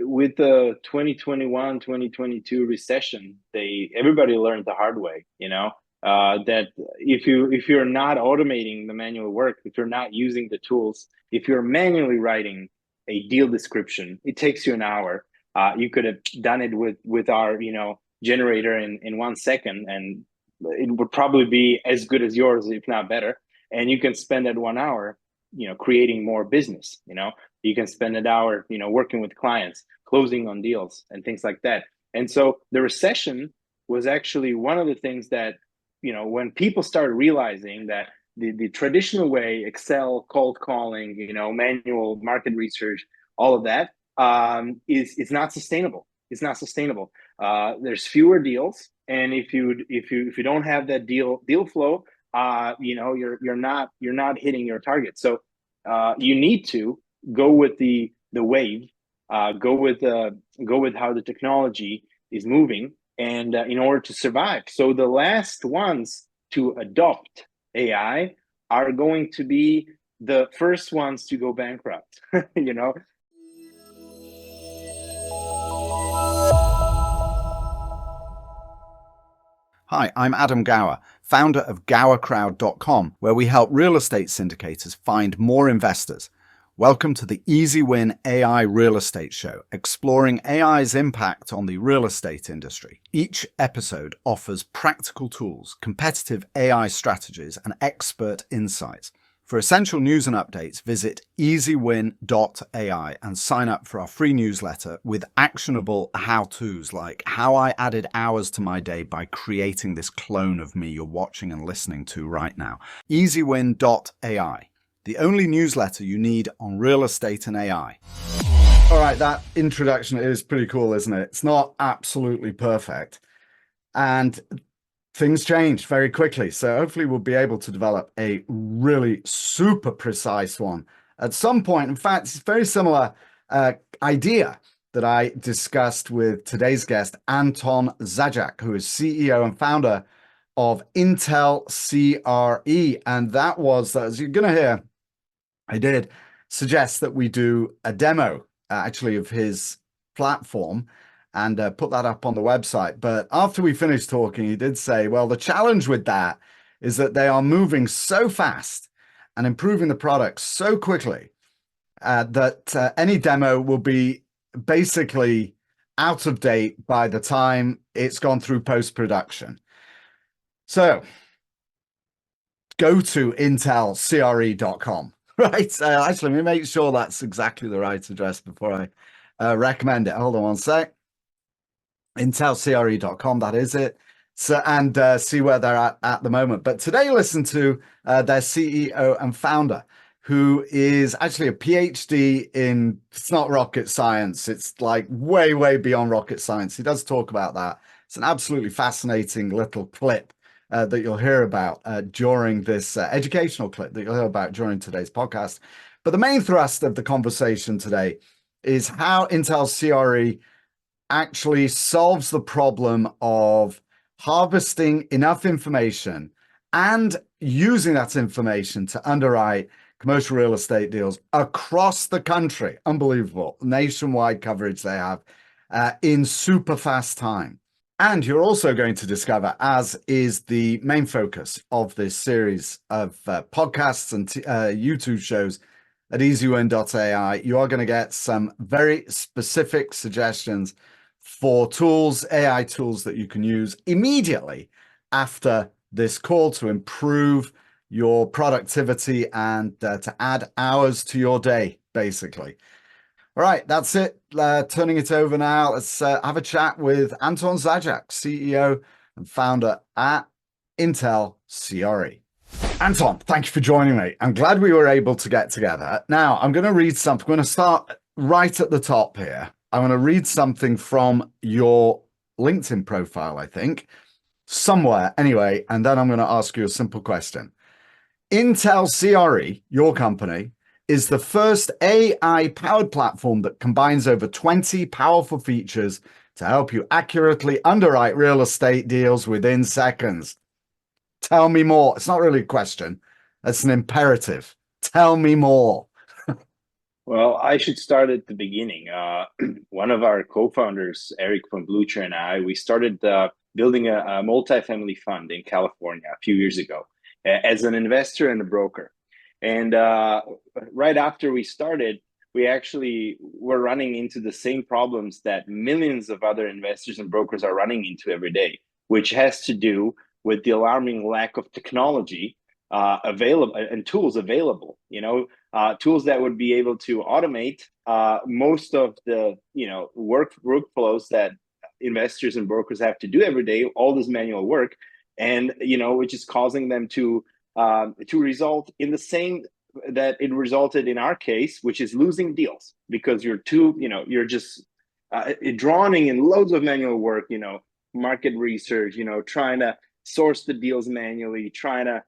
with the 2021, 2022 recession, everybody learned the hard way, that if you're not automating the manual work, if you're not using the tools, if you're manually writing a deal description, it takes you an hour. You could have done it with our generator in 1 second, and it would probably be as good as yours, if not better. And you can spend that 1 hour creating more business. You can spend an hour working with clients, closing on deals and things like that. And so the recession was actually one of the things that when people started realizing that the traditional way, Excel, cold calling, manual market research, all of that is not sustainable. It's not sustainable. There's fewer deals, and if you don't have that deal flow, you're not hitting your target. So you need to go with the wave, go with how the technology is moving, and in order to survive. So the last ones to adopt AI are going to be the first ones to go bankrupt. Hi, I'm Adam Gower, founder of GowerCrowd.com, where we help real estate syndicators find more investors. Welcome to the Easy Win AI Real Estate Show, exploring AI's impact on the real estate industry. Each episode offers practical tools, competitive AI strategies, and expert insights. For essential news and updates, visit easywin.ai and sign up for our free newsletter with actionable how-tos like how I added hours to my day by creating this clone of me you're watching and listening to right now. easywin.ai, the only newsletter you need on real estate and AI. All right, that introduction is pretty cool, isn't it? It's not absolutely perfect. And things change very quickly. So hopefully we'll be able to develop a really super precise one at some point. In fact, it's a very similar idea that I discussed with today's guest, Anton Zajac, who is CEO and founder of IntellCRE. And that was, as you're going to hear, I did suggest that we do a demo actually of his platform and put that up on the website. But after we finished talking, he did say, well, the challenge with that is that they are moving so fast and improving the product so quickly that any demo will be basically out of date by the time it's gone through post-production. So go to IntellCRE.com, right? Actually, let me make sure that's exactly the right address before I recommend it. Hold on one sec. IntellCRE.com, that is it. So, and see where they're at the moment. But today, listen to their CEO and founder, who is actually a PhD in, it's not rocket science. It's like way, way beyond rocket science. He does talk about that. It's an absolutely fascinating little clip that you'll hear about during this educational clip that you'll hear about during today's podcast. But the main thrust of the conversation today is how IntellCRE actually solves the problem of harvesting enough information and using that information to underwrite commercial real estate deals across the country. Unbelievable. Nationwide coverage they have in super fast time. And you're also going to discover, as is the main focus of this series of podcasts and YouTube shows at easywin.ai, you are going to get some very specific suggestions for tools, AI tools that you can use immediately after this call to improve your productivity and to add hours to your day, basically. All right, that's it. Turning it over now. Let's have a chat with Anton Zajac, CEO and founder at IntellCRE. Anton, thank you for joining me. I'm glad we were able to get together. Now, I'm going to read something. I'm going to start right at the top here. I'm going to read something from your LinkedIn profile, I think, somewhere anyway, and then I'm going to ask you a simple question. IntellCRE, your company, is the first AI-powered platform that combines over 20 powerful features to help you accurately underwrite real estate deals within seconds. Tell me more. It's not really a question. It's an imperative. Tell me more. Well, I should start at the beginning. one of our co-founders, Eric von Blucher, and I, we started building a multifamily fund in California a few years ago as an investor and a broker. And right after we started, we actually were running into the same problems that millions of other investors and brokers are running into every day, which has to do with the alarming lack of technology available and tools available. Tools that would be able to automate most of the workflows that investors and brokers have to do every day, all this manual work, and which is causing them to result in the same that it resulted in our case, which is losing deals because you're just drowning in loads of manual work, market research, trying to source the deals manually, trying to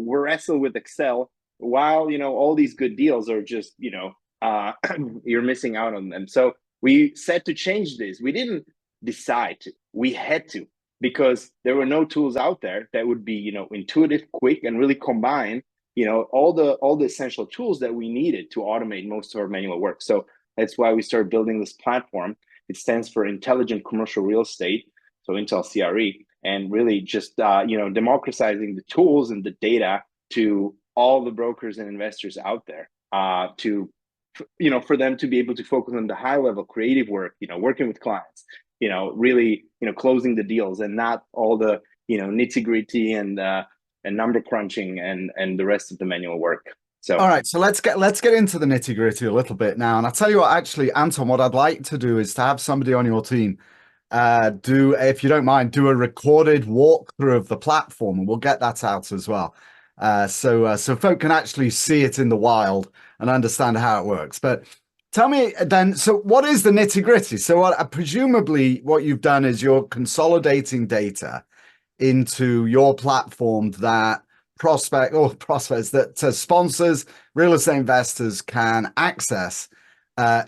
wrestle with Excel while all these good deals are just you're missing out on them. So we set to change this. We didn't decide to. We had to, because there were no tools out there that would be intuitive, quick, and really combine all the essential tools that we needed to automate most of our manual work. So that's why we started building this platform. It stands for Intelligent Commercial Real Estate, so IntellCRE, and really just democratizing the tools and the data to all the brokers and investors out there for them to be able to focus on the high level creative work, working with clients, really closing the deals, and not all the nitty gritty and number crunching and the rest of the manual work. So all right, so let's get into the nitty gritty a little bit now. And I'll tell you what, actually, Anton, what I'd like to do is to have somebody on your team if you don't mind, do a recorded walkthrough of the platform, and we'll get that out as well. So folk can actually see it in the wild and understand how it works. But tell me then, so what is the nitty gritty? So presumably what you've done is you're consolidating data into your platform that prospects that sponsors, real estate investors can access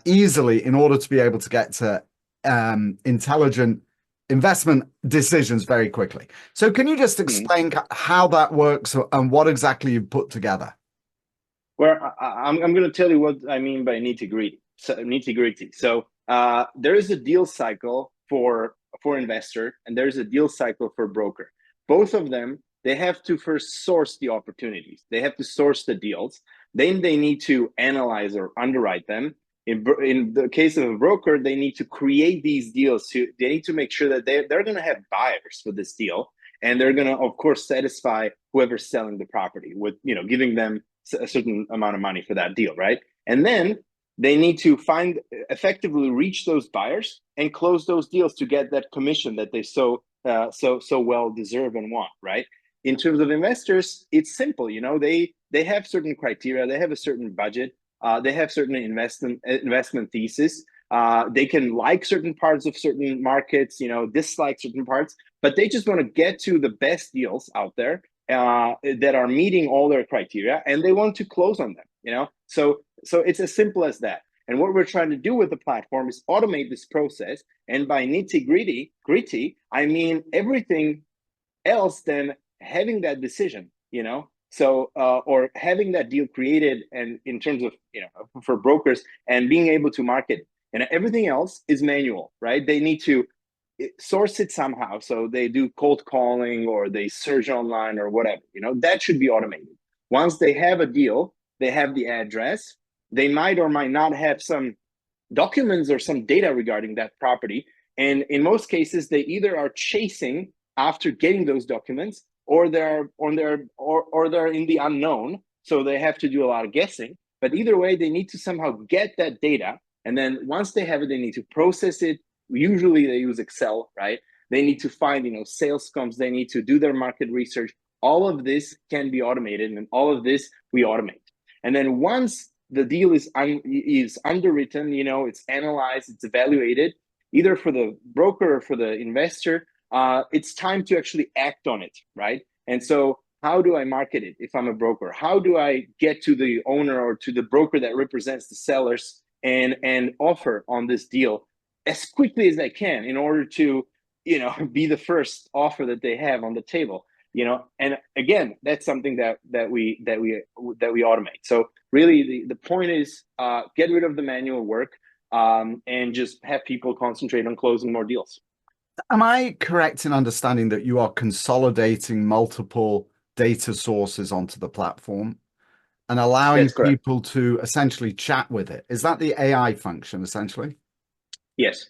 easily in order to be able to get to intelligent investment decisions very quickly. So can you just explain how that works and what exactly you've put together? Well, I'm going to tell you what I mean by nitty gritty. So there is a deal cycle for investor, and there's a deal cycle for broker. Both of them, they have to first source the opportunities. They have to source the deals. Then they need to analyze or underwrite them. In the case of a broker, they need to create these deals. They need to make sure that they're going to have buyers for this deal, and they're going to, of course, satisfy whoever's selling the property with giving them a certain amount of money for that deal, right? And then they need to effectively reach those buyers and close those deals to get that commission that they so well deserve and want, right? In terms of investors, it's simple. They have certain criteria, they have a certain budget. They have certain investment thesis. They can like certain parts of certain markets, dislike certain parts, but they just want to get to the best deals out there that are meeting all their criteria, and they want to close on them. So it's as simple as that. And what we're trying to do with the platform is automate this process. And by nitty gritty, I mean everything else than having that decision. So, or having that deal created, and in terms of, for brokers, and being able to market it. And everything else is manual, right? They need to source it somehow. So they do cold calling, or they search online, or whatever, that should be automated. Once they have a deal, they have the address, they might or might not have some documents or some data regarding that property. And in most cases, they either are chasing after getting those documents, or they're in the unknown, so they have to do a lot of guessing. But either way, they need to somehow get that data, and then once they have it, they need to process it. Usually they use Excel, right? They need to find sales comps, they need to do their market research. All of this can be automated, and all of this we automate. And then once the deal is underwritten, it's analyzed, it's evaluated, either for the broker or for the investor, it's time to actually act on it, right? And so how do I market it if I'm a broker? How do I get to the owner or to the broker that represents the sellers and offer on this deal as quickly as I can, in order to, be the first offer that they have on the table? And again, that's something that we automate. So really the point is, get rid of the manual work, and just have people concentrate on closing more deals. Am I correct in understanding that you are consolidating multiple data sources onto the platform and allowing That's correct. people to essentially chat with it? Is that the AI function essentially? Yes.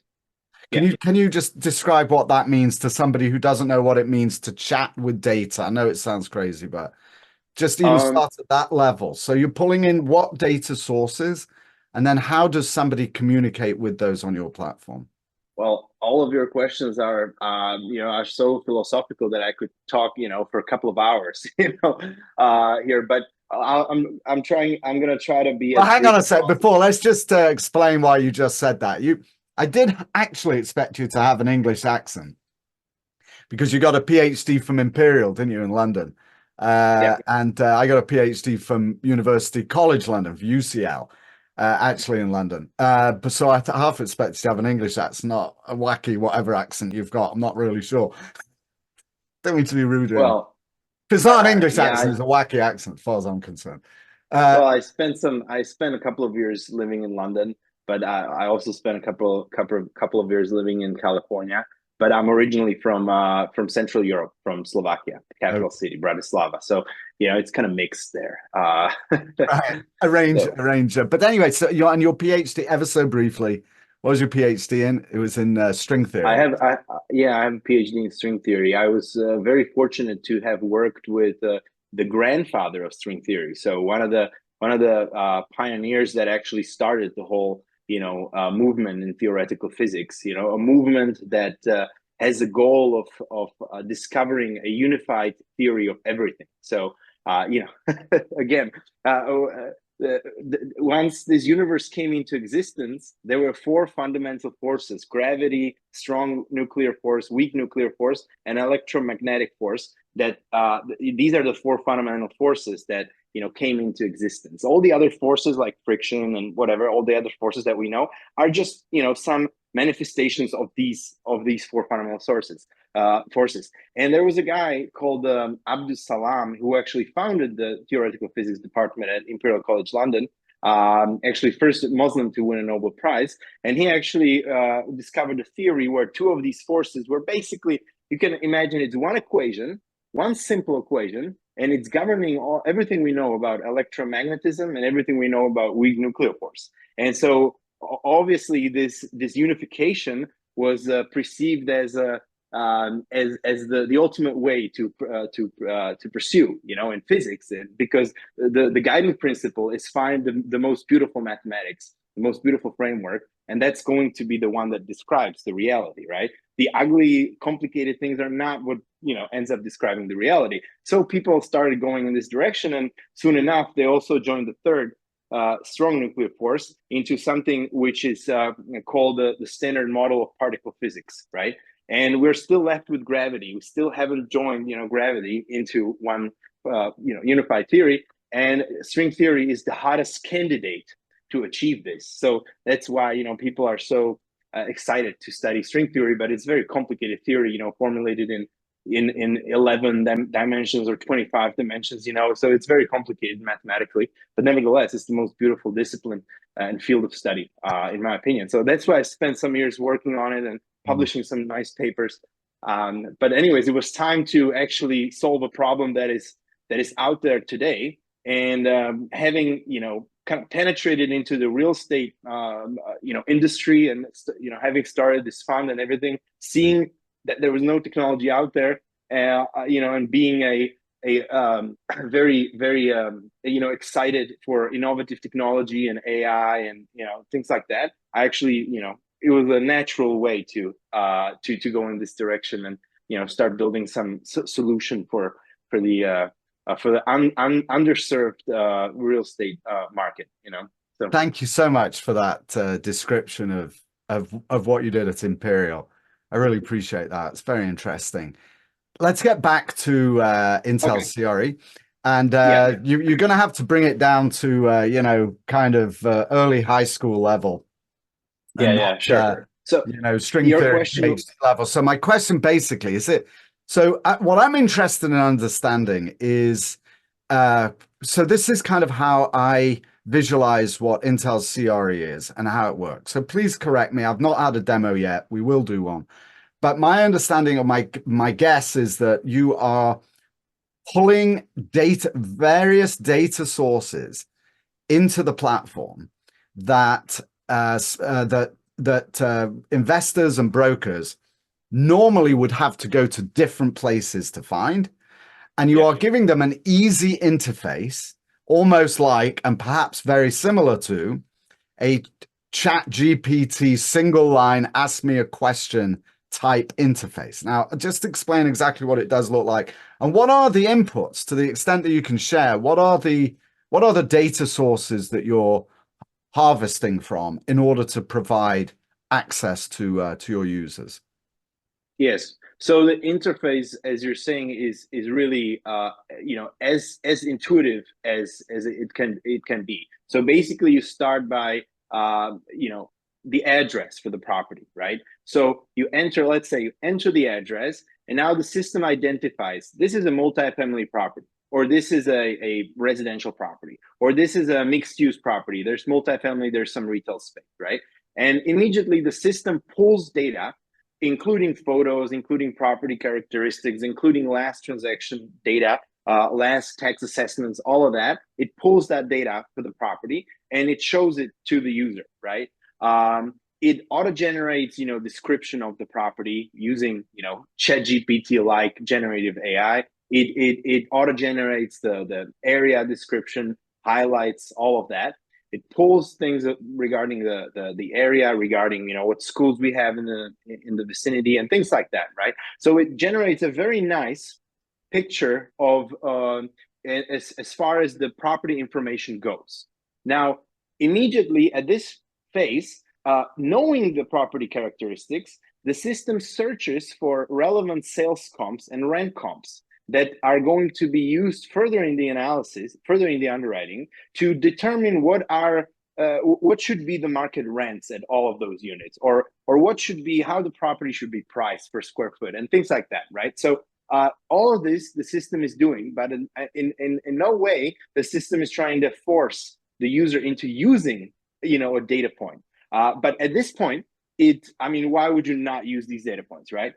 Can Yeah. you just describe what that means to somebody who doesn't know what it means to chat with data? I know it sounds crazy, but just even Um, start at that level. So you're pulling in what data sources, and then how does somebody communicate with those on your platform? well, all of your questions are so philosophical that I could talk, for a couple of hours, here. But I'm gonna try to be Well, as hang on brief a as sec. Before, possible. let's just explain why you just said that. I did actually expect you to have an English accent because you got a PhD from Imperial, didn't you, in London? Yeah. And I got a PhD from University College London, for UCL, actually in London. But so I half expected to have an English accent, not a wacky whatever accent you've got. I'm not really sure. Don't mean to be rude or anything. Well, If it's not an English yeah. accent, it's a wacky accent, as far as I'm concerned. Uh, Well, I spent a couple of years living in London, but I also spent a couple of years living in California. But I'm originally from Central Europe, from Slovakia, the capital city, Bratislava. So it's kind of mixed there. right. Arrange, So arrange. But anyway, so you're on your PhD ever so briefly. What was your PhD in? It was in string I theory. have, yeah, I have a PhD in string theory. I was very fortunate to have worked with the grandfather of string theory. So one of the pioneers that actually started the whole movement in theoretical physics. A movement that has a goal of discovering a unified theory of everything. So again, once this universe came into existence, there were four fundamental forces: gravity, strong nuclear force, weak nuclear force, and electromagnetic force. That these are the four fundamental forces that came into existence. All the other forces like friction and whatever, all the other forces that we know are just some manifestations of these four fundamental forces. And there was a guy called Abdus Salam who actually founded the theoretical physics department at Imperial College London. Actually, first Muslim to win a Nobel Prize, and he actually discovered a theory where two of these forces were basically, you can imagine, it's one equation, one simple equation, and it's governing everything we know about electromagnetism and everything we know about weak nuclear force. And so, obviously, this unification was perceived as the ultimate way to pursue in physics, because the guiding principle is find the most beautiful mathematics, the most beautiful framework, and that's going to be the one that describes the reality, right? The ugly, complicated things are not what ends up describing the reality. So people started going in this direction, and soon enough they also joined the third strong nuclear force into something which is called the standard model of particle physics, right? And we're still left with gravity. We still haven't joined gravity into one unified theory, and string theory is the hottest candidate to achieve this. So that's why people are so excited to study string theory, but it's very complicated theory, formulated in 11 dimensions or 25 dimensions, so it's very complicated mathematically, but nevertheless it's the most beautiful discipline and field of study, in my opinion. So that's why I spent some years working on it and publishing some nice papers. But anyways, it was time to actually solve a problem that is out there today, and having kind of penetrated into the real estate industry, and having started this fund and everything, seeing that there was no technology out there, and being very very excited for innovative technology and AI and things like that. I actually it was a natural way to go in this direction, and start building some solution for the underserved real estate market. So Thank you so much for that description of what you did at Imperial. I really appreciate that. It's very interesting. Let's get back to okay, IntellCRE, and yeah, you're going to have to bring it down to kind of early high school level, and yeah, not sure. So string your theory question, PhD level. So my question basically is it. So what I'm interested in understanding is, so this is kind of how I visualize what IntellCRE is and how it works. So please correct me. I've not had a demo yet. We will do one. But my understanding of my guess is that you are pulling various data sources into the platform that investors and brokers normally would have to go to different places to find. And you are giving them an easy interface, almost like, and perhaps very similar to, a chat GPT single line, ask me a question type interface. Now, just explain exactly what it does look like. And what are the inputs, to the extent that you can share? What are the data sources that you're harvesting from in order to provide access to your users? Yes. So the interface, as you're saying, is really as intuitive as it can be. So basically, you start by the address for the property, right? So you enter, let's say you enter the address, and now the system identifies this is a multifamily property, or this is a residential property, or this is a mixed-use property. There's multifamily, there's some retail space, right? And immediately the system pulls data, including photos, including property characteristics, including last transaction data, last tax assessments, all of that. It pulls that data for the property and it shows it to the user, right? It auto-generates, description of the property using, ChatGPT-like generative AI. It auto-generates the area description, highlights all of that. It pulls things regarding the area, regarding what schools we have in the vicinity and things like that, right? So it generates a very nice picture of as far as the property information goes. Now, immediately at this phase, knowing the property characteristics, the system searches for relevant sales comps and rent comps that are going to be used further in the analysis, further in the underwriting, to determine what should be the market rents at all of those units, or what should be, how the property should be priced per square foot and things like that, right? So all of this the system is doing, but in no way the system is trying to force the user into using a data point. But at this point, why would you not use these data points, right?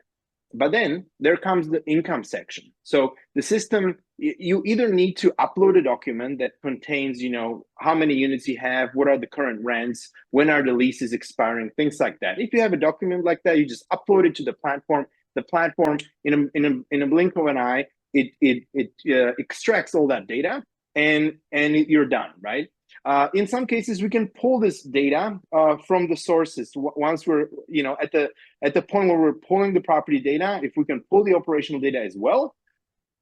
But then there comes the income section. So the system, you either need to upload a document that contains, how many units you have, what are the current rents, when are the leases expiring, things like that. If you have a document like that, you just upload it to the platform. The platform, in a blink of an eye, it extracts all that data, and you're done, right? In some cases, we can pull this data from the sources. Once we're, at the point where we're pulling the property data, if we can pull the operational data as well,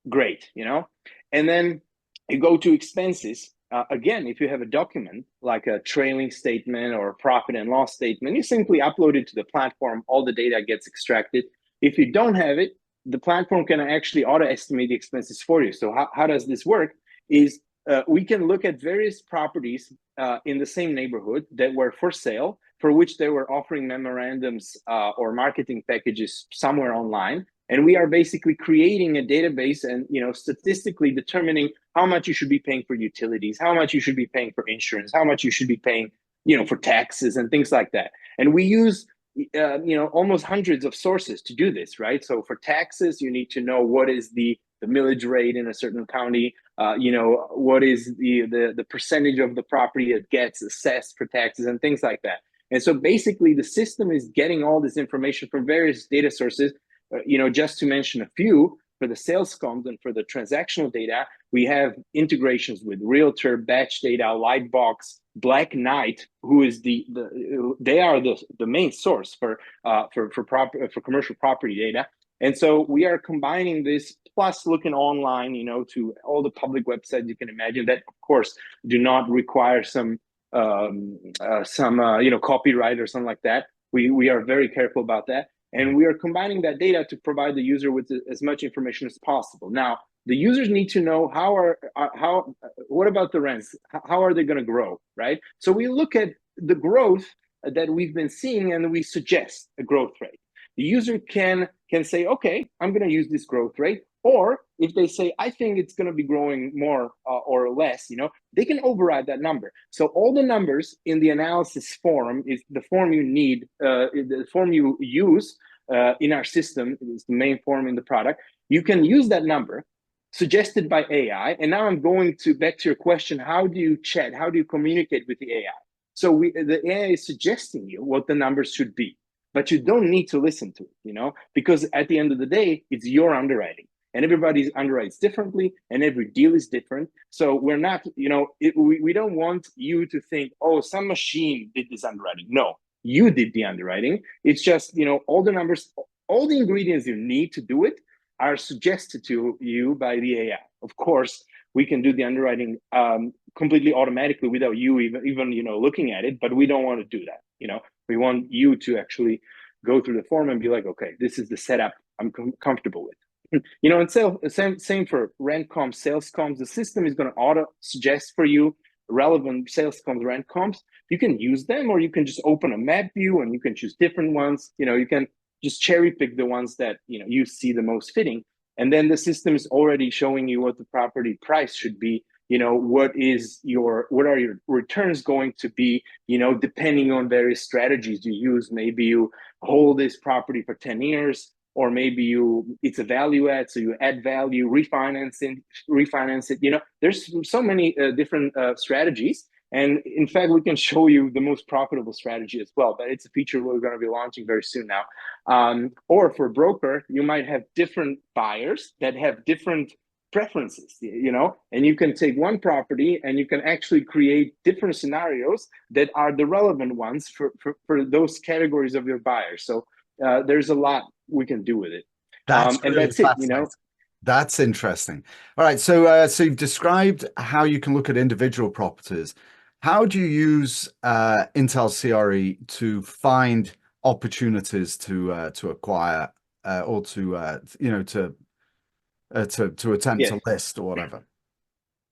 great, And then you go to expenses. Again, if you have a document like a trailing statement or profit and loss statement, you simply upload it to the platform. All the data gets extracted. If you don't have it, the platform can actually auto-estimate the expenses for you. So how does this work? Is we can look at various properties in the same neighborhood that were for sale, for which they were offering memorandums or marketing packages somewhere online. And we are basically creating a database and statistically determining how much you should be paying for utilities, how much you should be paying for insurance, how much you should be paying for taxes and things like that. And we use almost hundreds of sources to do this, right? So for taxes, you need to know what is the millage rate in a certain county, what is the percentage of the property that gets assessed for taxes and things like that. And so basically the system is getting all this information from various data sources. Just to mention a few, for the sales comps and for the transactional data, we have integrations with Realtor, Batch Data, Lightbox, Black Knight, who is they are the main source for commercial property data. And so we are combining this plus looking online, to all the public websites you can imagine that, of course, do not require some copyright or something like that. We are very careful about that. And we are combining that data to provide the user with as much information as possible. Now, the users need to know what about the rents? How are they going to grow, right? So we look at the growth that we've been seeing and we suggest a growth rate. The user can say, okay, I'm going to use this growth rate, Or if they say, I think it's going to be growing more or less, they can override that number. So all the numbers in the analysis form is the form you need, the form you use in our system is the main form in the product. You can use that number suggested by AI. And now I'm going back to your question, how do you chat? How do you communicate with the AI? So the AI is suggesting you what the numbers should be, but you don't need to listen to it, because at the end of the day, it's your underwriting. And everybody's underwrites differently, and every deal is different. So we're not, we don't want you to think, oh, some machine did this underwriting. No, you did the underwriting. It's just, all the numbers, all the ingredients you need to do it are suggested to you by the AI. Of course, we can do the underwriting completely automatically without you even looking at it, but we don't want to do that. We want you to actually go through the form and be like, okay, this is the setup I'm comfortable with. And same for rent comps, sales comps. The system is going to auto suggest for you relevant sales comps, rent comps. You can use them, or you can just open a map view and you can choose different ones. You can just cherry pick the ones that you see the most fitting, and then the system is already showing you what the property price should be. What are your returns going to be? Depending on various strategies you use. Maybe you hold this property for 10 years. Or maybe it's a value add, so you add value, refinance it. There's so many different strategies. And in fact, we can show you the most profitable strategy as well. But it's a feature we're going to be launching very soon now. Or for a broker, you might have different buyers that have different preferences, and you can take one property and you can actually create different scenarios that are the relevant ones for those categories of your buyers. So there's a lot we can do with it. That's and really that's it. That's interesting. All right, so you've described how you can look at individual properties. How do you use IntellCRE to find opportunities to acquire or to attempt to list or whatever?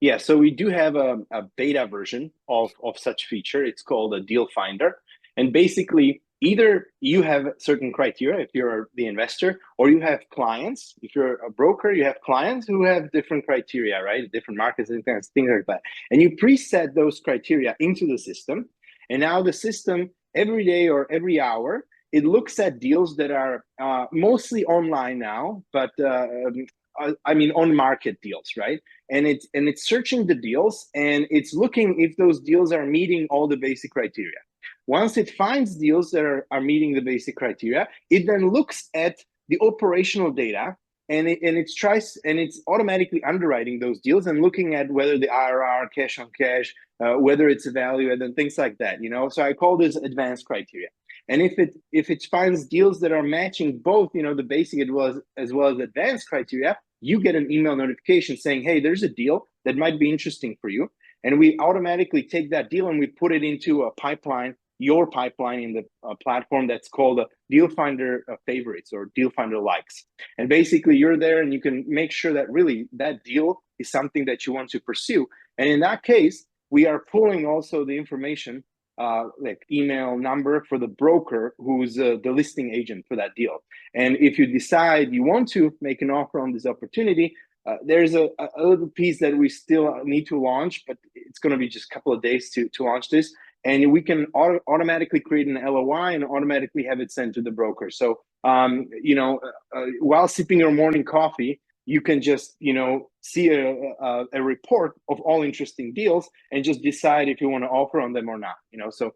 Yeah, so we do have a beta version of such feature. It's called a deal finder, and basically either you have certain criteria if you're the investor, or you have clients. If you're a broker, you have clients who have different criteria, right? Different markets and things like that. And you preset those criteria into the system. And now the system, every day or every hour, it looks at deals that are mostly online now, but on market deals, right? And it's searching the deals, and it's looking if those deals are meeting all the basic criteria. Once it finds deals that are meeting the basic criteria, it then looks at the operational data, and it's automatically underwriting those deals and looking at whether the IRR, cash on cash, whether it's a value add, and things like that. So I call this advanced criteria. And if it finds deals that are matching both, the basic as well as advanced criteria, you get an email notification saying, hey, there's a deal that might be interesting for you. And we automatically take that deal and we put it into a pipeline, your pipeline in the platform that's called a Deal Finder Favorites or Deal Finder Likes. And basically you're there and you can make sure that really that deal is something that you want to pursue. And in that case, we are pulling also the information, like email number for the broker who's the listing agent for that deal. And if you decide you want to make an offer on this opportunity, there's a little piece that we still need to launch, but it's going to be just a couple of days to launch this. And we can automatically create an LOI and automatically have it sent to the broker. So, while sipping your morning coffee, you can just, see a report of all interesting deals and just decide if you want to offer on them or not, So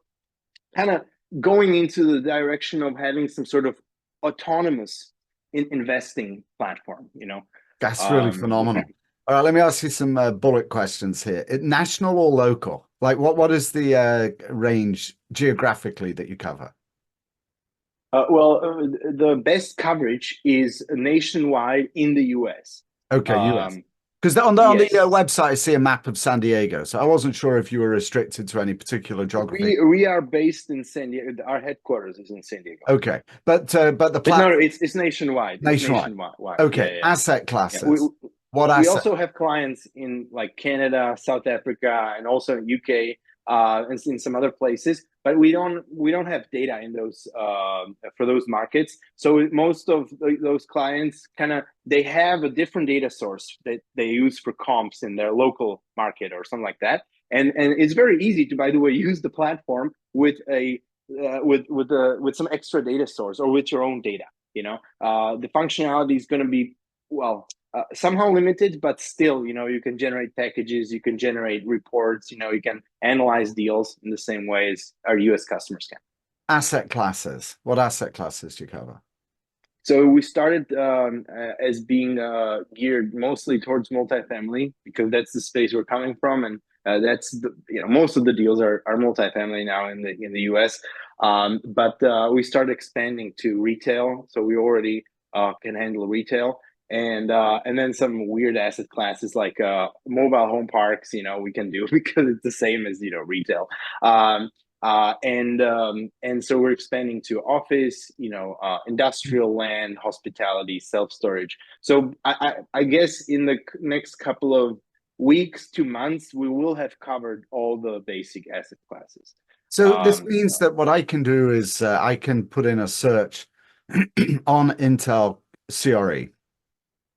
kind of going into the direction of having some sort of autonomous investing platform, That's really phenomenal. All right, let me ask you some bullet questions here. National or local? Like what is the range geographically that you cover? The best coverage is nationwide in the US. Okay, US. Because on the website, I see a map of San Diego. So I wasn't sure if you were restricted to any particular geography. We are based in San Diego. Our headquarters is in San Diego. Okay, but the platform... No, it's nationwide. Nationwide. It's nationwide. Okay, Yeah. Asset classes. We also have clients in like Canada, South Africa, and also in UK. and in some other places, but we don't have data in those for those markets. So most of those clients they have a different data source that they use for comps in their local market or something like that. And it's very easy to, by the way, use the platform with a with some extra data source or with your own data. The functionality is going to be, well, somehow limited, but still, you can generate packages, you can generate reports, you can analyze deals in the same way as our US customers can. Asset classes. What asset classes do you cover? So we started as being geared mostly towards multifamily, because that's the space we're coming from, and that's most of the deals are multifamily now in the US. But we started expanding to retail, so we already can handle retail, and then some weird asset classes like mobile home parks. We can do because it's the same as retail. And so we're expanding to office, industrial land, hospitality, self-storage. So I guess in the next couple of weeks to months, we will have covered all the basic asset classes. So this means that what I can do is I can put in a search on IntellCRE,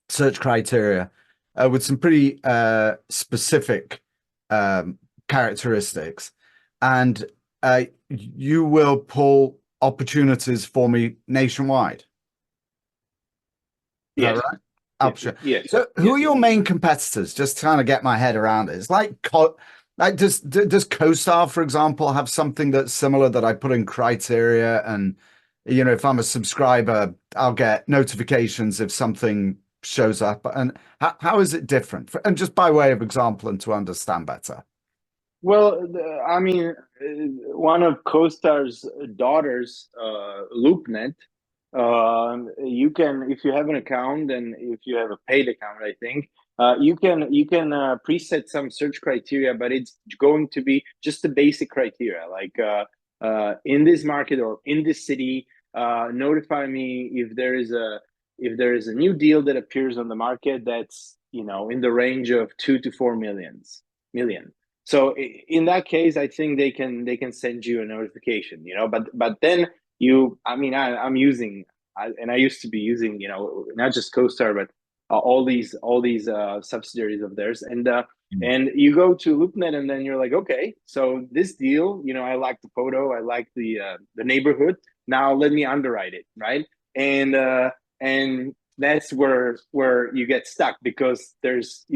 search criteria with some pretty specific characteristics, and you will pull opportunities for me nationwide. Yes. Right? Yes. So who are your main competitors? Just trying to get my head around it. It's like does CoStar, for example, have something that's similar that I put in criteria, and if I'm a subscriber, I'll get notifications if something shows up. And how is it different? And just by way of example, and to understand better. Well, I mean, one of CoStar's daughters, LoopNet, you can, if you have an account and if you have a paid account, I think, you can preset some search criteria, but it's going to be just the basic criteria, like in this market or in this city, notify me if there is a new deal that appears on the market that's in the range of 2 to 4 million. So in that case, I think they can send you a notification, but then I'm using, and I used to be using, not just CoStar, but all these subsidiaries of theirs, and you go to LoopNet, and then you're like, okay, so this deal, I like the photo, I like the neighborhood. Now let me underwrite it, right? And that's where you get stuck, because there's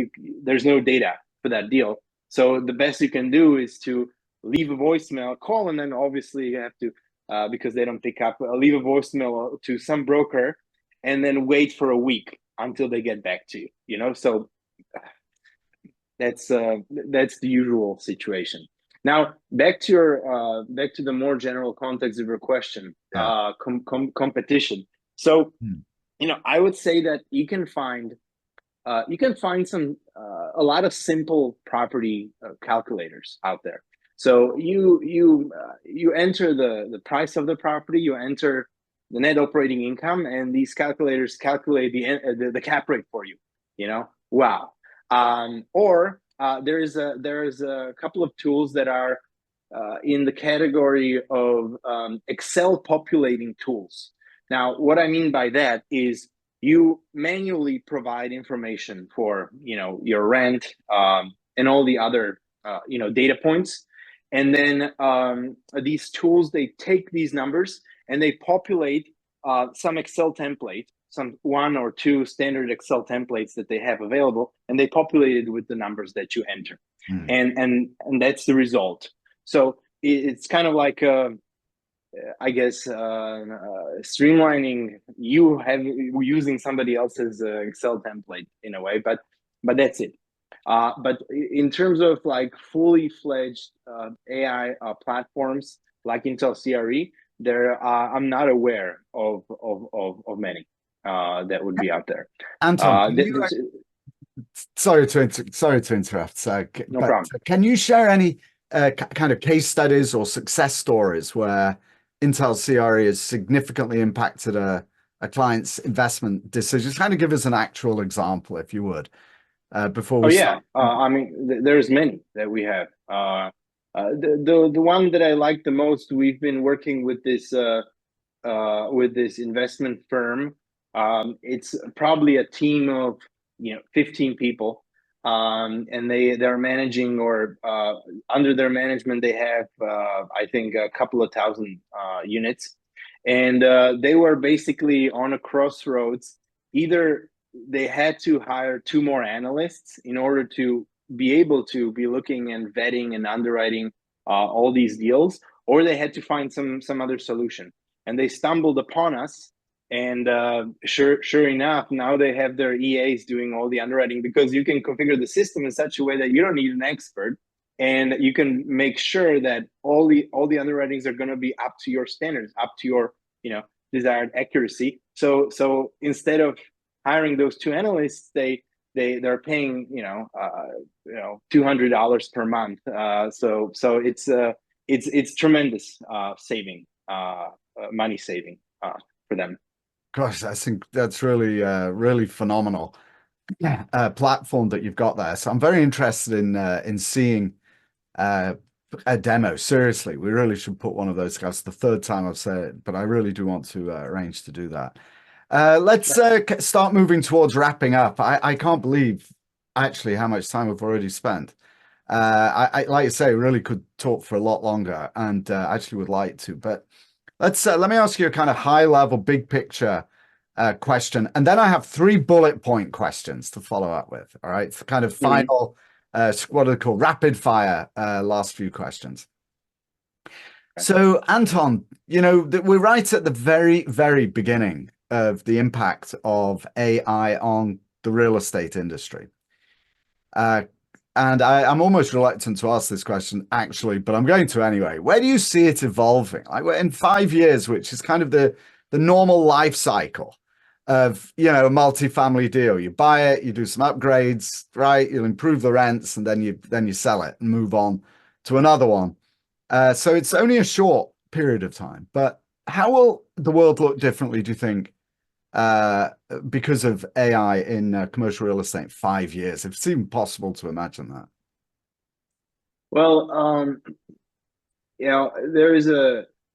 no data for that deal. So the best you can do is to leave a voicemail, call, and then obviously you have to, because they don't pick up, leave a voicemail to some broker, and then wait for a week until they get back to you. So that's the usual situation. Now back to the more general context of your question, competition. So I would say that you can find some a lot of simple property calculators out there. So you enter the price of the property, you enter the net operating income, and these calculators calculate the cap rate for you. Wow. Or there is a couple of tools that are in the category of Excel populating tools. Now, what I mean by that is you manually provide information for your rent and all the other data points, and then these tools, they take these numbers and they populate some Excel template, some 1 or 2 standard Excel templates that they have available, and they populate it with the numbers that you enter, and that's the result. So it's kind of like I guess streamlining using somebody else's Excel template in a way, but that's it. But in terms of like fully fledged AI platforms like IntellCRE, I'm not aware of many that would be out there. Anton, sorry to interrupt. No problem. Can you share any kind of case studies or success stories where IntellCRE has significantly impacted a client's investment decisions? Kind of give us an actual example, if you would, before we start. I mean, there's many that we have. The one that I like the most, we've been working with this investment firm. It's probably a team of 15 people, and they're managing, or under their management they have I think a couple of thousand units, and they were basically on a crossroads. Either they had to hire two more analysts in order to be able to be looking and vetting and underwriting all these deals, or they had to find some other solution, and they stumbled upon us. And sure enough, now they have their EAs doing all the underwriting, because you can configure the system in such a way that you don't need an expert, and you can make sure that all the underwritings are going to be up to your standards, up to your desired accuracy. So instead of hiring those two analysts, they're paying $200 per month. So it's tremendous saving. Money saving for them. Gosh, I think that's really, really phenomenal platform that you've got there. So I'm very interested in seeing a demo. Seriously, we really should put one of those guys. The third time I've said it, but I really do want to arrange to do that. Let's start moving towards wrapping up. I can't believe actually how much time we've already spent. I like I say, really could talk for a lot longer, and actually would like to, but let me ask you a kind of high level, big picture question. And then I have 3 bullet point questions to follow up with. All right. So kind of final, what are they called? Rapid fire, last few questions. So Anton, we're right at the very, very beginning of the impact of AI on the real estate industry. And I'm almost reluctant to ask this question, actually, but I'm going to anyway. Where do you see it evolving? Like in 5 years, which is kind of the normal life cycle of, a multifamily deal. You buy it, you do some upgrades, right? You'll improve the rents, and then you sell it and move on to another one. So it's only a short period of time. But how will the world look differently, do you think, because of AI in commercial real estate in 5 years? If it's even possible to imagine that. Well, there is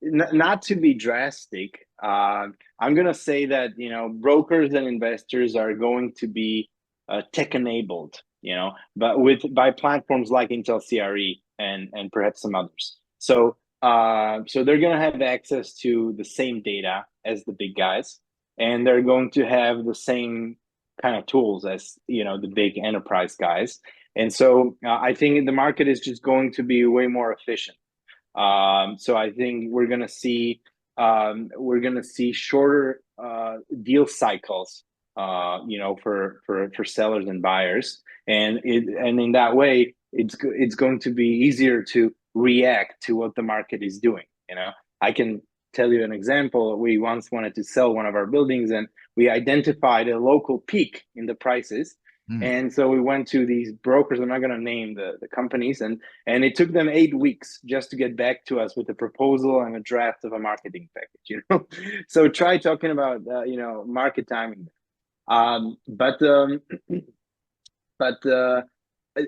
not to be drastic. I'm going to say that, brokers and investors are going to be tech enabled, but by platforms like IntellCRE and perhaps some others. So they're going to have access to the same data as the big guys, and they're going to have the same kind of tools as the big enterprise guys. And so I think the market is just going to be way more efficient. So I think we're gonna see shorter deal cycles, for sellers and buyers, and in that way, it's going to be easier to react to what the market is doing. I can tell you an example. We once wanted to sell one of our buildings, and we identified a local peak in the prices. And so we went to these brokers. I'm not going to name the companies, and it took them 8 weeks just to get back to us with a proposal and a draft of a marketing package. So try talking about market timing. But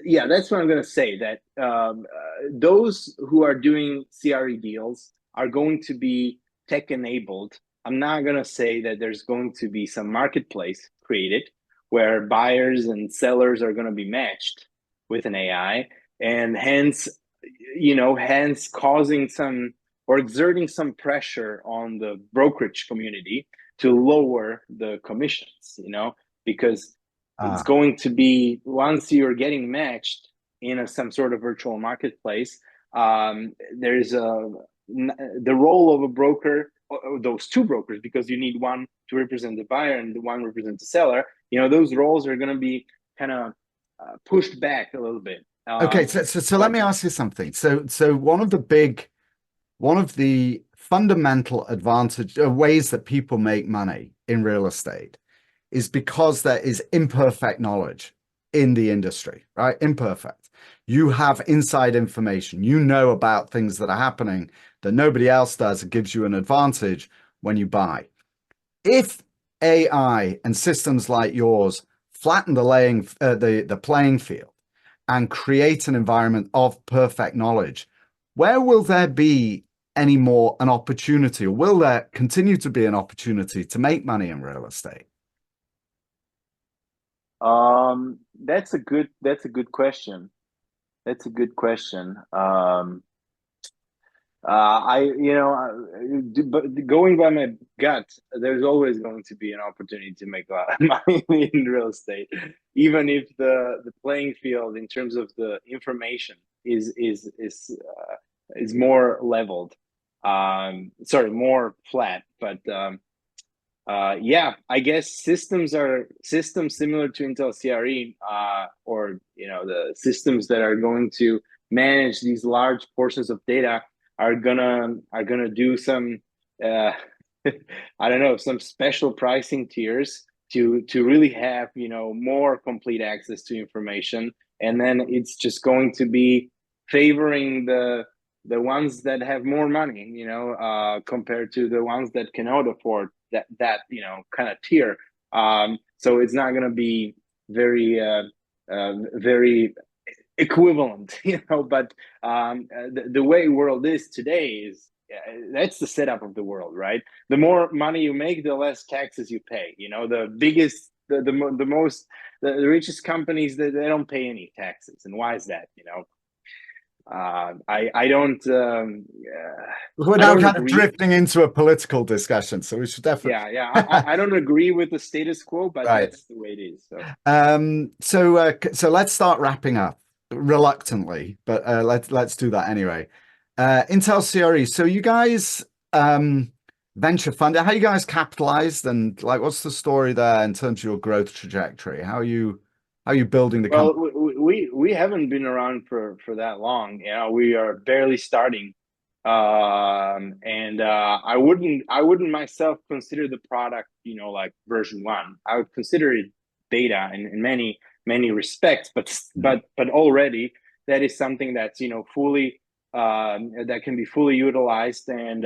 yeah, that's what I'm going to say. That those who are doing CRE deals are going to be tech enabled. I'm not going to say that there's going to be some marketplace created where buyers and sellers are going to be matched with an AI, and hence causing some or exerting some pressure on the brokerage community to lower the commissions, because it's going to be, once you're getting matched in some sort of virtual marketplace, there's the role of a broker, those two brokers, because you need one to represent the buyer and the one represent the seller. Those roles are going to be kind of pushed back a little bit. Okay, so let me ask you something. So one of the fundamental ways that people make money in real estate is because there is imperfect knowledge in the industry, right? Imperfect. You have inside information. You know about things that are happening that nobody else does. It gives you an advantage when you buy. If AI and systems like yours flatten the playing field and create an environment of perfect knowledge where will there be any more an opportunity, or will there continue to be an opportunity to make money in real estate? That's a good question. That's a good question. But going by my gut, there's always going to be an opportunity to make a lot of money in real estate, even if the playing field in terms of the information is more leveled. Sorry, more flat. But yeah, I guess systems similar to IntellCRE, or the systems that are going to manage these large portions of data are gonna do some uh, I don't know, some special pricing tiers to really have more complete access to information, and then it's just going to be favoring the ones that have more money, compared to the ones that cannot afford that kind of tier. So it's not going to be very equivalent, but the way world is today is that's the setup of the world, right? The more money you make, the less taxes you pay. The biggest, the most, the richest companies, they don't pay any taxes. And why is that? I don't We're I now don't kind of agree. drifting into a political discussion, so we should definitely. Yeah, I don't agree with the status quo, but Right. that's the way it is. So So let's start wrapping up reluctantly, but let's do that anyway. IntellCRE. So you guys venture funded. How you guys capitalized, and like what's the story there in terms of your growth trajectory? How are you building the well, company? we haven't been around for that long. We are barely starting, and I wouldn't myself consider the product, like version one. I would consider it beta in many respects, but already that is something that's fully that can be fully utilized, and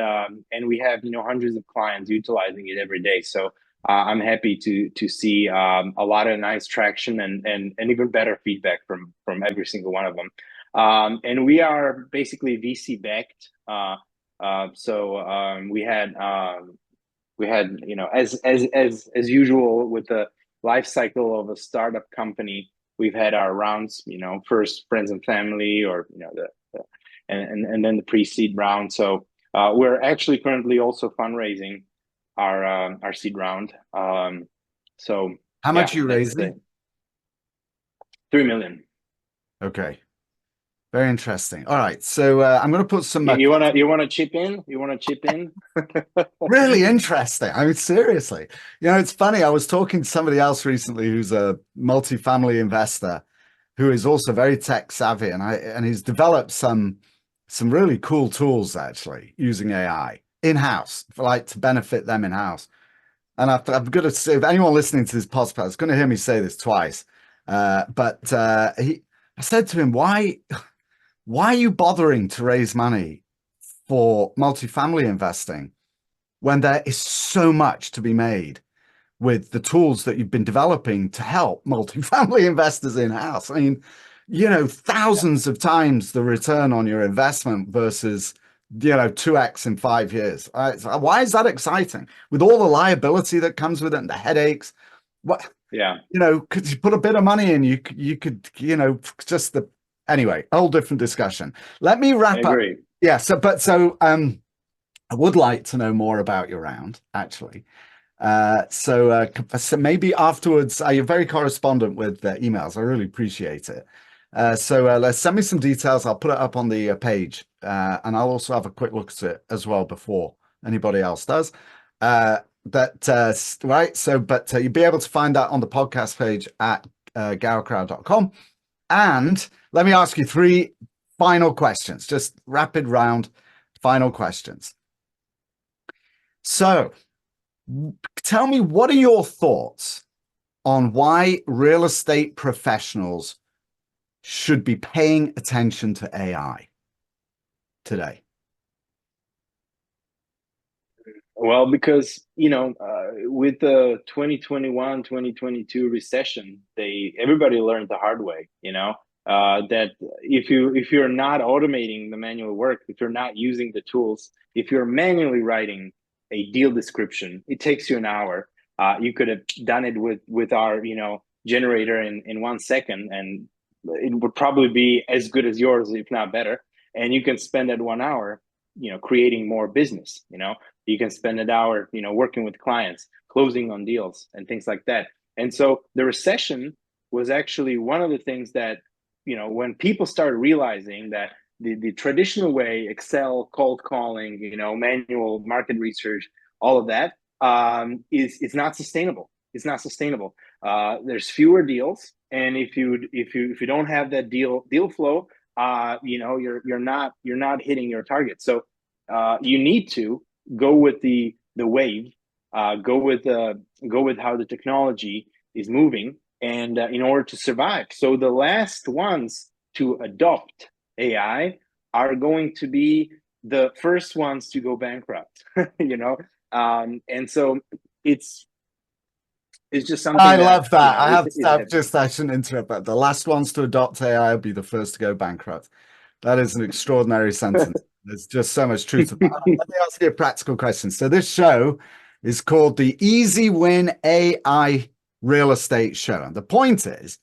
we have hundreds of clients utilizing it every day. So I'm happy to see a lot of nice traction and even better feedback from every single one of them. And we are basically VC backed. So we had as usual with the life cycle of a startup company. We've had our rounds. First friends and family, or and then the pre-seed round. So we're actually currently also fundraising our seed round. So How yeah, much are you that's the raising? 3 million. Okay, very interesting. All right, so I'm going to put some You wanna chip in? You wanna chip in? really interesting. I mean, seriously, it's funny. I was talking to somebody else recently who's a multifamily investor who is also very tech savvy, and he's developed some really cool tools actually using AI in-house for like to benefit them in-house. And I'm going to say, if anyone listening to this podcast is going to hear me say this twice, but I said to him, why are you bothering to raise money for multifamily investing when there is so much to be made with the tools that you've been developing to help multifamily investors in house? I mean, Yeah, thousands of times the return on your investment versus 2x in 5 years. So why is that exciting with all the liability that comes with it and the headaches? What, yeah, because you put a bit of money in, you could, just the anyway, a whole different discussion. Let me I wrap up. agree. Yeah, I would like to know more about your round, actually. So maybe afterwards, you're very correspondent with emails. I really appreciate it. So let's send me some details. I'll put it up on the page, and I'll also have a quick look at it as well before anybody else does. Right. So, but you'll be able to find that on the podcast page at garrowcrowd.com. And let me ask you three final questions, just rapid round final questions. So, tell me, what are your thoughts on why real estate professionals should be paying attention to AI today? Well, because with the 2021, 2022 recession, everybody learned the hard way. that if you're not automating the manual work, if you're not using the tools, if you're manually writing a deal description, it takes you an hour. You could have done it with our generator in 1 second, and it would probably be as good as yours, if not better. And you can spend that 1 hour creating more business. You can spend an hour working with clients, closing on deals and things like that. And so the recession was actually one of the things that when people started realizing that the traditional way, Excel, cold calling, manual market research, all of that is not sustainable. It's not sustainable. There's fewer deals, and if you don't have that deal flow, you're not hitting your target. So you need to go with the wave, go with how the technology is moving, and in order to survive. So the last ones to adopt AI are going to be the first ones to go bankrupt. And so it's just something I that love that. I have is happening. just, I shouldn't interrupt, but the last ones to adopt AI will be the first to go bankrupt. That is an extraordinary sentence. There's just so much truth to that. Let me ask you a practical question. So this show is called the Easy Win AI Real Estate Show. And the point is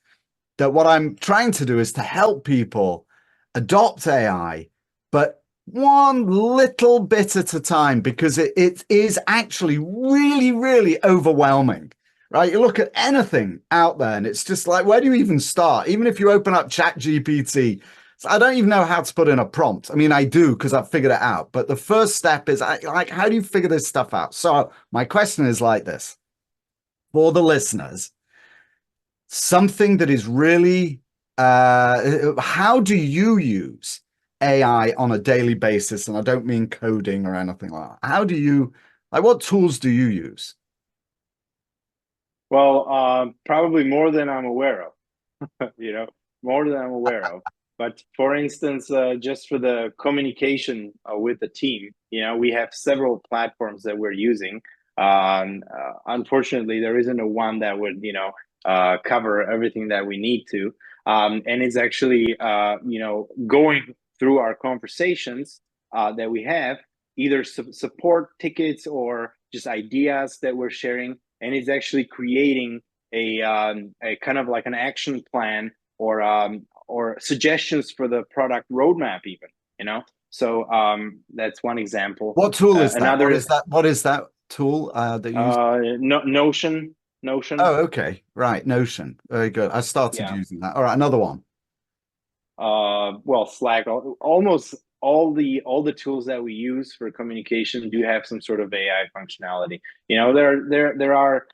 that what I'm trying to do is to help people adopt AI, but one little bit at a time, because it is actually really, really overwhelming, right? You look at anything out there and it's just like, where do you even start? Even if you open up ChatGPT, I don't even know how to put in a prompt. I mean, I do because I've figured it out. But the first step is like, how do you figure this stuff out? So my question is like this for the listeners, something that is really, how do you use AI on a daily basis? And I don't mean coding or anything like that. How do you, like, what tools do you use? Well, probably more than I'm aware of. More than I'm aware of. But for instance, just for the communication with the team, we have several platforms that we're using. Unfortunately, there isn't a one that would, cover everything that we need to. And it's actually, going through our conversations that we have, either support tickets or just ideas that we're sharing. And it's actually creating a kind of like an action plan or suggestions for the product roadmap even. So that's one example. What tool is that? Another What is is that? What is that tool that you use? Notion. Oh, okay. Right. Notion. Very good. I started Yeah. using that. All right. Another one. Well, Slack. Almost all the tools that we use for communication do have some sort of AI functionality. There are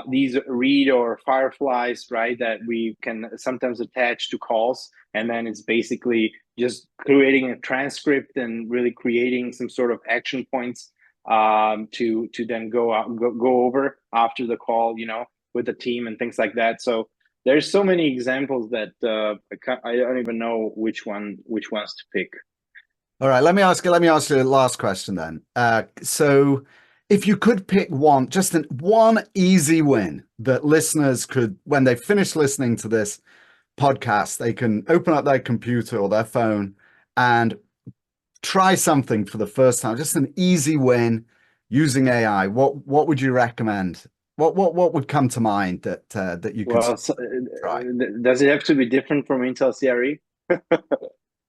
these read or fireflies, right, that we can sometimes attach to calls, and then it's basically just creating a transcript and really creating some sort of action points to then go over after the call, with the team and things like that. So there's so many examples that I don't even know which ones to pick. All right. Let me ask you the last question then. So if you could pick one, just one easy win that listeners could, when they finish listening to this podcast, they can open up their computer or their phone and try something for the first time, just an easy win using AI. What would you recommend? What would come to mind that you could Well, try? does it have to be different from IntellCRE?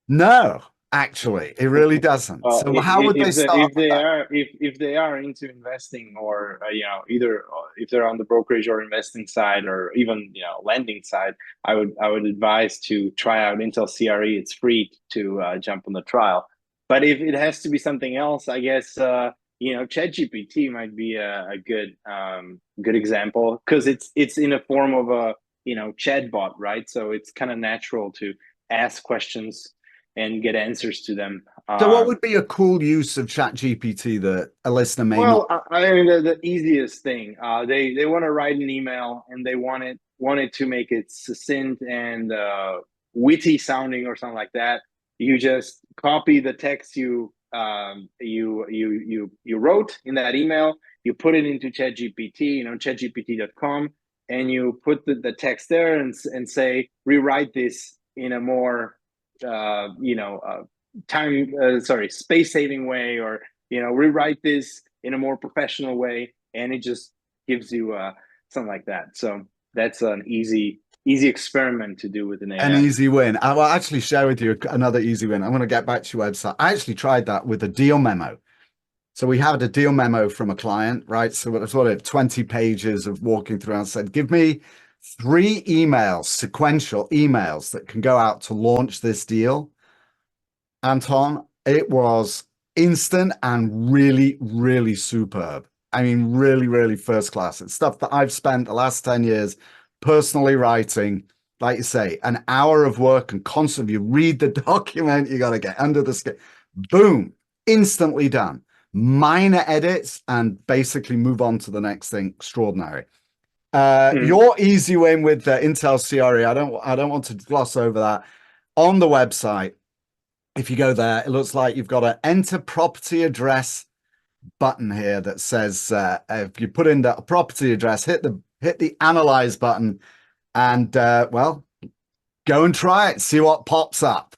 No, actually, it really doesn't. So how would they start with that? If they are into investing, or either if they're on the brokerage or investing side, or even lending side, I would advise to try out IntellCRE. It's free to jump on the trial. But if it has to be something else, I guess ChatGPT might be a good example, because it's in a form of a chatbot, right? So it's kind of natural to ask questions and get answers to them. So what would be a cool use of ChatGPT that a listener may not? Well, I mean, the easiest thing, they want to write an email, and they want it to make it succinct and witty sounding or something like that. You just copy the text you wrote in that email. You put it into ChatGPT, ChatGPT.com, and you put the text there and say, rewrite this in a more space saving way, or rewrite this in a more professional way, and it just gives you something like that. So that's an easy experiment to do with an An AI. easy win. I will actually share with you another easy win. I'm going to get back to your website. I actually tried that with a deal memo. So we had a deal memo from a client, right? So it's what it 20 pages of walking through and said, give me 3 emails, sequential emails that can go out to launch this deal. Anton, it was instant and really, really superb. I mean, really, really first class. It's stuff that I've spent the last 10 years personally writing. Like you say, an hour of work and constantly you read the document, you got to get under the skin. Boom, instantly done. Minor edits and basically move on to the next thing. Extraordinary. Your easy win with IntellCRE. I don't want to gloss over that. On the website, if you go there, it looks like you've got an enter property address button here that says if you put in the property address, hit the analyze button, and well, go and try it, see what pops up.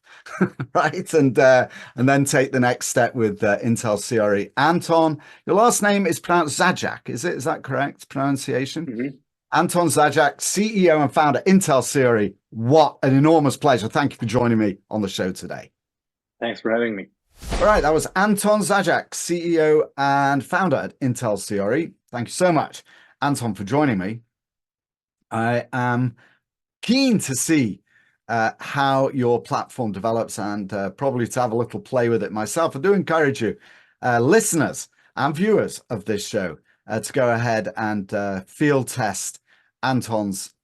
Right, and then take the next step with IntellCRE. Anton, your last name is pronounced Zajac, is it? Is that correct pronunciation? Mm-hmm. Anton Zajac, CEO and founder, IntellCRE. What an enormous pleasure. Thank you for joining me on the show today. Thanks for having me. All right, that was Anton Zajac, CEO and founder at IntellCRE. Thank you so much, Anton, for joining me. I am keen to see how your platform develops and probably to have a little play with it myself. I do encourage you, listeners and viewers of this show, to go ahead and field test Anton's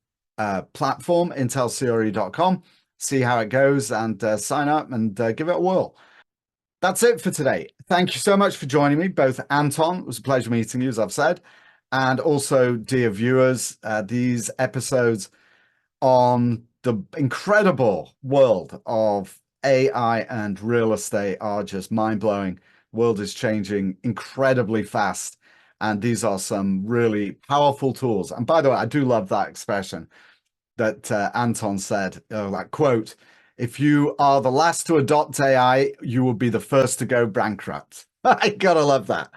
platform, intellcre.com, see how it goes, and sign up and give it a whirl. That's it for today. Thank you so much for joining me, both Anton. It was a pleasure meeting you, as I've said, and also, dear viewers, these episodes on the incredible world of AI and real estate are just mind-blowing. World is changing incredibly fast, and these are some really powerful tools. And by the way, I do love that expression that Anton said, that quote, if you are the last to adopt AI, you will be the first to go bankrupt. I gotta love that.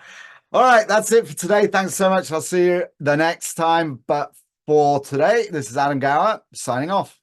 All right, that's it for today. Thanks so much. I'll see you the next time. But for today, this is Adam Gower signing off.